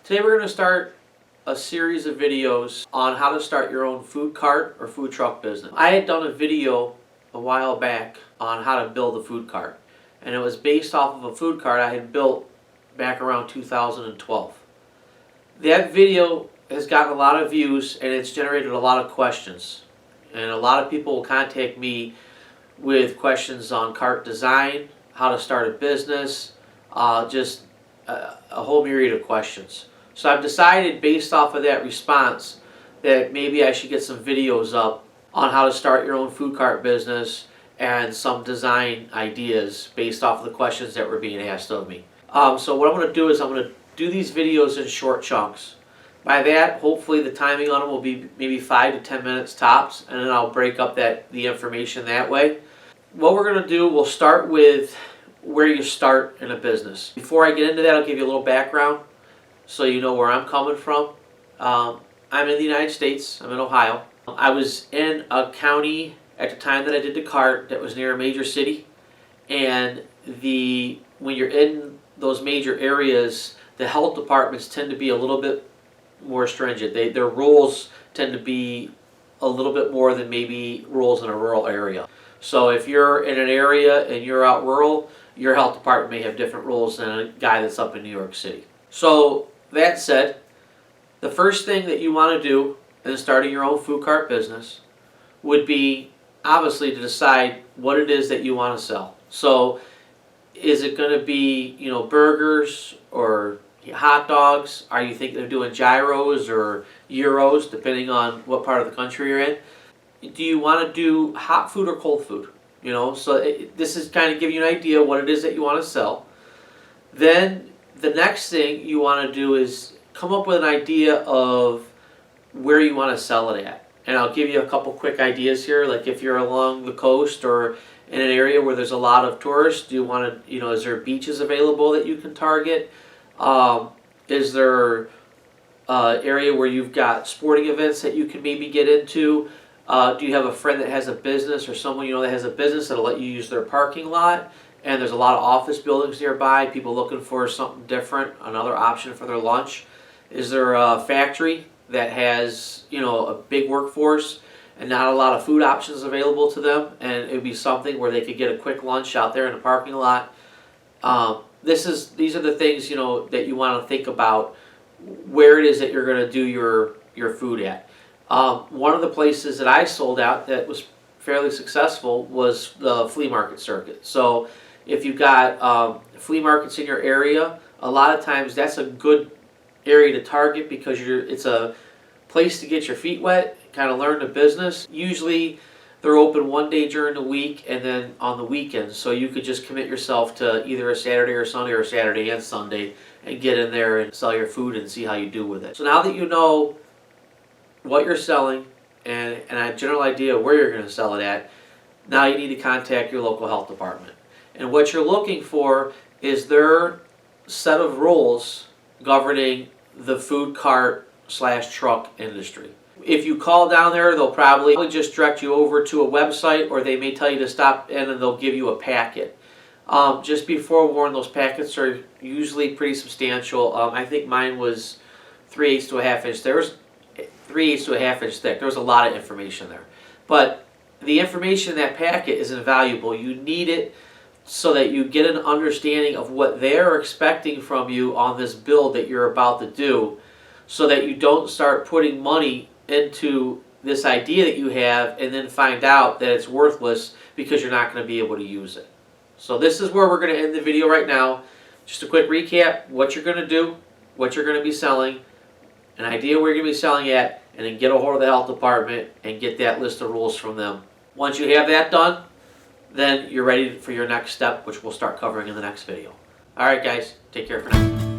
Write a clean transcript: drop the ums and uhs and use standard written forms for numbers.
Today we're going to start a series of videos on how to start your own food cart or food truck business. I had done a video a while back on how to build a food cart, and it was based off of a food cart I had built back around 2012. That video has gotten a lot of views and it's generated a lot of questions, and a lot of people will contact me with questions on cart design, how to start a business, just a whole myriad of questions. So I've decided, based off of that response, that maybe I should get some videos up on how to start your own food cart business and some design ideas based off of the questions that were being asked of me. So what I'm going to do is I'm going to do these videos in short chunks. By that, hopefully the timing on them will be maybe 5 to 10 minutes tops, and then I'll break up the information that way. What we're going to do, we'll start with where you start in a business. Before I get into that, I'll give you a little background so you know where I'm coming from. I'm in the United States. I'm in Ohio. I was in a county at the time that I did the cart that was near a major city, and when you're in those major areas, the health departments tend to be a little bit more stringent. Their rules tend to be a little bit more than maybe rules in a rural area. So if you're in an area and you're out rural, your health department may have different rules than a guy that's up in New York City. So that said, the first thing that you want to do in starting your own food cart business would be obviously to decide what it is that you want to sell. So is it going to be, burgers or hot dogs? Are you thinking of doing gyros or gyros, depending on what part of the country you're in? Do you want to do hot food or cold food? This is kind of giving you an idea what it is that you want to sell. Then the next thing you want to do is come up with an idea of where you want to sell it at. And I'll give you a couple quick ideas here. Like if you're along the coast or in an area where there's a lot of tourists, do you want to, is there beaches available that you can target? Is there an area where you've got sporting events that you can maybe get into? Do you have a friend that has a business or someone that has a business that'll let you use their parking lot? And there's a lot of office buildings nearby, people looking for something different, another option for their lunch. Is there a factory that has, a big workforce and not a lot of food options available to them, and it would be something where they could get a quick lunch out there in the parking lot? These are the things, that you want to think about where it is that you're going to do your food at. One of the places that I sold out that was fairly successful was the flea market circuit. So if you've got flea markets in your area, a lot of times that's a good area to target because it's a place to get your feet wet, kind of learn the business. Usually they're open one day during the week and then on the weekends, so you could just commit yourself to either a Saturday or Sunday or Saturday and Sunday and get in there and sell your food and see how you do with it. So now that you know what you're selling and a general idea of where you're going to sell it at, now you need to contact your local health department. And what you're looking for is their set of rules governing the food cart / truck industry. If you call down there, they'll probably just direct you over to a website, or they may tell you to stop in and they'll give you a packet. Just be forewarned, those packets are usually pretty substantial. I think mine was 3/8 to a half inch. There was 3/8 to a half inch thick. There was a lot of information there. But the information in that packet is invaluable. You need it so that you get an understanding of what they're expecting from you on this build that you're about to do, so that you don't start putting money into this idea that you have and then find out that it's worthless because you're not going to be able to use it. So this is where we're going to end the video right now. Just a quick recap: what you're going to do, what you're going to be selling, an idea where you're going to be selling at, and then get a hold of the health department and get that list of rules from them. Once you have that done, then you're ready for your next step, which we'll start covering in the next video. Alright guys, take care for now.